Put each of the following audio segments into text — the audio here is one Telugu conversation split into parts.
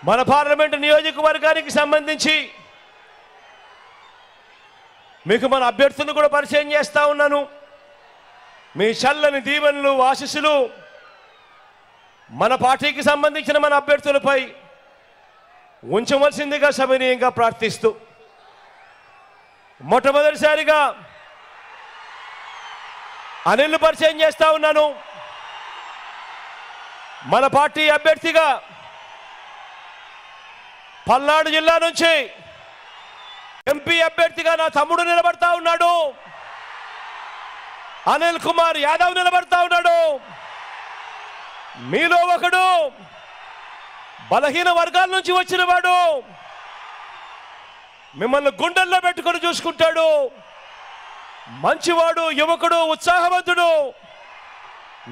మన పార్లమెంట్ నియోజకవర్గానికి సంబంధించి మీకు మన అభ్యర్థులను కూడా పరిచయం చేస్తా ఉన్నాను. మీ చల్లని దీవెనలు ఆశీస్సులు మన పార్టీకి సంబంధించిన మన అభ్యర్థులపై ఉంచవలసిందిగా సవినీయంగా ప్రార్థిస్తూ మొట్టమొదటిసారిగా అనిల్ పరిచయం చేస్తా ఉన్నాను. మన పార్టీ అభ్యర్థిగా పల్నాడు జిల్లా నుంచి ఎంపీ అభ్యర్థిగా నా తమ్ముడు నిలబడతా ఉన్నాడు. అనిల్ కుమార్ యాదవ్ నిలబడతా ఉన్నాడు. మీలో ఒకడు బలహీన వర్గాల నుంచి వచ్చిన వాడు, మిమ్మల్ని గుండెల్లో పెట్టుకొని చూసుకుంటాడు. మంచివాడు, యువకుడు, ఉత్సాహవంతుడు.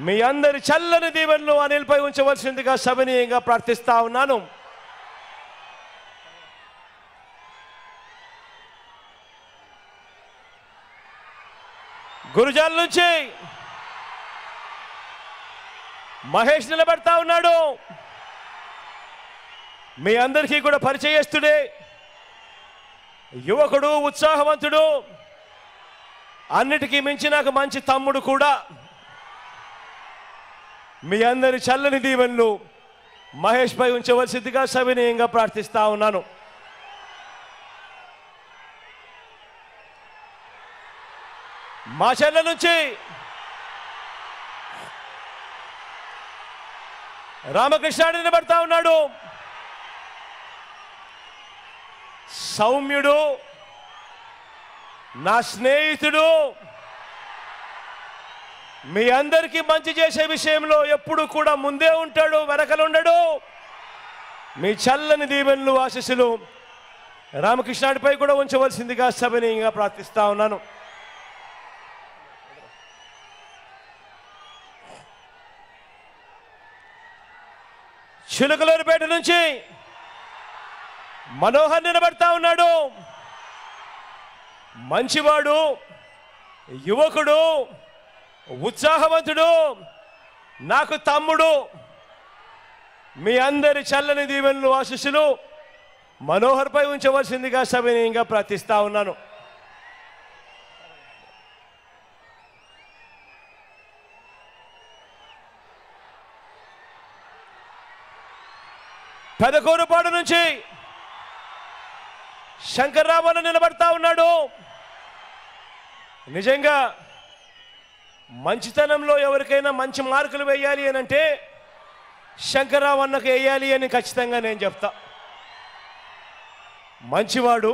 మీ అందరి చల్లని దీవెనలు అనిల్పై ఉంచవలసిందిగా సవినీయంగా ప్రార్థిస్తా ఉన్నాను. గురుజాల నుంచి మహేష్ నిలబడతా ఉన్నాడు. మీ అందరికీ కూడా పరిచయస్తుడే, యువకుడు, ఉత్సాహవంతుడు, అన్నిటికీ మించి నాకు మంచి తమ్ముడు కూడా. మీ అందరి చల్లని దీవెనలు మహేష్ పై ఉంచవలసిందిగా సవినీయంగా ప్రార్థిస్తా ఉన్నాను. మా చెల్ల నుంచి రామకృష్ణ నిలబడతా ఉన్నాడు. సౌమ్యుడు, నా స్నేహితుడు, మీ అందరికీ మంచి చేసే విషయంలో ఎప్పుడు కూడా ముందే ఉంటాడు, వెనకలుండడు. మీ చల్లని దీవెనలు ఆశీస్సులు రామకృష్ణుడిపై కూడా ఉంచవలసిందిగా సవినీయంగా ప్రార్థిస్తా ఉన్నాను. చిలుకలూరుపేట నుంచి మనోహర్ నిలబడతా ఉన్నాడు. మంచివాడు, యువకుడు, ఉత్సాహవంతుడు, నాకు తమ్ముడు. మీ అందరి చల్లని దీవెనలు ఆశీస్సులు మనోహర్ పై ఉంచవలసిందిగా సవినీయంగా ప్రార్థిస్తా ఉన్నాను. పెదకూరుపాడు నుంచి శంకర్రావు నిలబడతా ఉన్నాడు. నిజంగా మంచితనంలో ఎవరికైనా మంచి మార్కులు వేయాలి అని అంటే శంకర్రావు అన్నకు వేయాలి అని ఖచ్చితంగా నేను చెప్తా. మంచివాడు,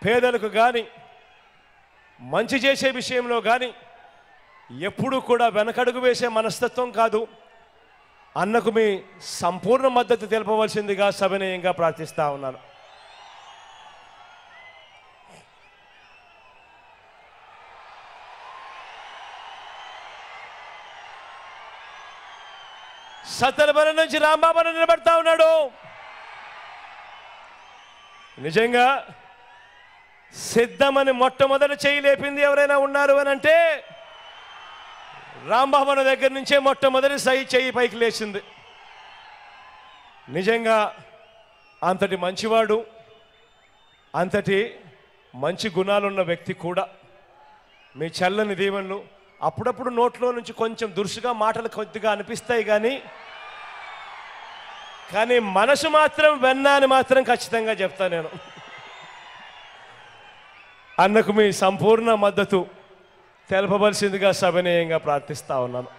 పేదలకు కానీ మంచి చేసే విషయంలో కానీ ఎప్పుడూ కూడా వెనకడుగు వేసే మనస్తత్వం కాదు. అన్నకు మీ సంపూర్ణ మద్దతు తెలపవలసిందిగా సవినయంగా ప్రార్థిస్తా ఉన్నాను. సత్తెనపల్లి నుంచి రాంబాబు నిలబడతా ఉన్నాడు. నిజంగా సిద్ధమని మొట్టమొదటి చేయి లేపింది ఎవరైనా ఉన్నారు అని అంటే రాంబాబు దగ్గర నుంచే మొట్టమొదటి చెయ్యి పైకి లేచింది. నిజంగా అంతటి మంచివాడు, అంతటి మంచి గుణాలున్న వ్యక్తి కూడా. మీ చల్లని దీవెనలు అప్పుడప్పుడు నోట్లో నుంచి కొంచెం దురుసుగా మాటలు కొద్దిగా అనిపిస్తాయి, కానీ మనసు మాత్రం వెన్న అని మాత్రం ఖచ్చితంగా చెప్తా నేను. అన్నకు మీ సంపూర్ణ మద్దతు తెలపవలసిందిగా సవినయంగా ప్రార్థిస్తా ఉన్నాను.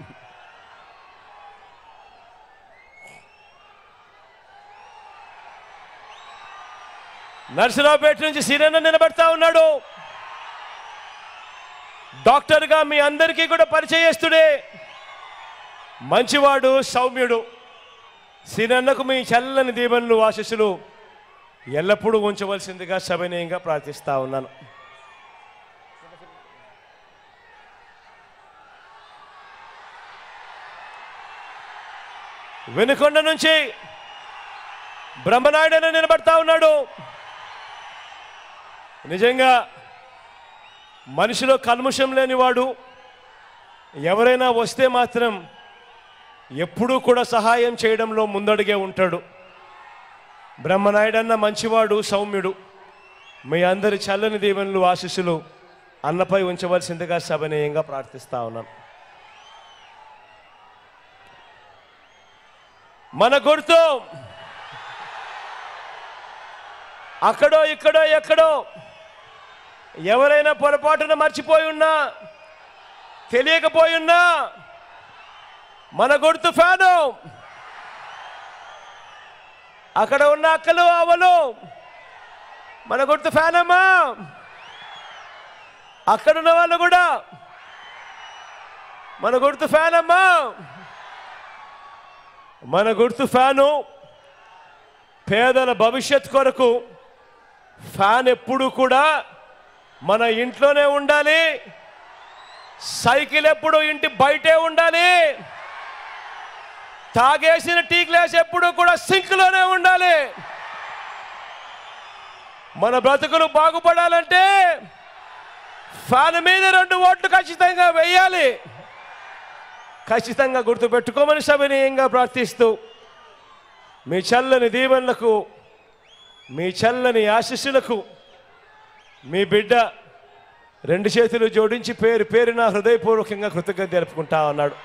నర్సరావుపేట నుంచి సిరన్న నిలబడతా ఉన్నాడు. డాక్టర్గా మీ అందరికీ కూడా పరిచయస్తుడే, మంచివాడు, సౌమ్యుడు. సిరన్నకు మీ చల్లని దీవెనలు ఆశీస్సులు ఎల్లప్పుడూ ఉంచవలసిందిగా సవినయంగా ప్రార్థిస్తా ఉన్నాను. వెనుకొండ నుంచి బ్రహ్మనాయుడు నిలబడతా ఉన్నాడు. నిజంగా మనిషిలో కల్ముషం లేనివాడు, ఎవరైనా వస్తే మాత్రం ఎప్పుడూ కూడా సహాయం చేయడంలో ముందడుగే ఉంటాడు. బ్రహ్మనాయుడు అన్న మంచివాడు, సౌమ్యుడు. మీ అందరి చల్లని దీవెనలు ఆశీస్సులు అన్నపై ఉంచవలసిందిగా సభనీయంగా ప్రార్థిస్తా ఉన్నాను. మన గుర్తు అక్కడో ఇక్కడో ఎక్కడో ఎవరైనా పొరపాటున మర్చిపోయి ఉన్నా, తెలియకపోయి ఉన్నా, మన గుర్తు ఫ్యాను. అక్కడ ఉన్న అక్కలు అవలు మన గుర్తు ఫ్యాన్ అమ్మా. అక్కడున్న వాళ్ళు కూడా మన గుర్తు ఫ్యాన్ అమ్మా. మన గుర్తు ఫ్యాను. పేదల భవిష్యత్ కొరకు ఫ్యాన్ ఎప్పుడు కూడా మన ఇంట్లోనే ఉండాలి. సైకిల్ ఎప్పుడు ఇంటి బయటే ఉండాలి. తాగేసిన టీ గ్లాస్ ఎప్పుడు కూడా సింక్లోనే ఉండాలి. మన బ్రతుకులు బాగుపడాలంటే ఫ్యాన్ మీద 2 ఓట్లు ఖచ్చితంగా వేయాలి. ఖచ్చితంగా గుర్తుపెట్టుకోమని సవినయంగా ప్రార్థిస్తూ మీ చల్లని దీవెనలకు, మీ చల్లని ఆశీస్సులకు మీ బిడ్డ 2 చేతులు జోడించి పేరు పేరున హృదయపూర్వకంగా కృతజ్ఞత తెలుపుకుంటా ఉన్నాడు.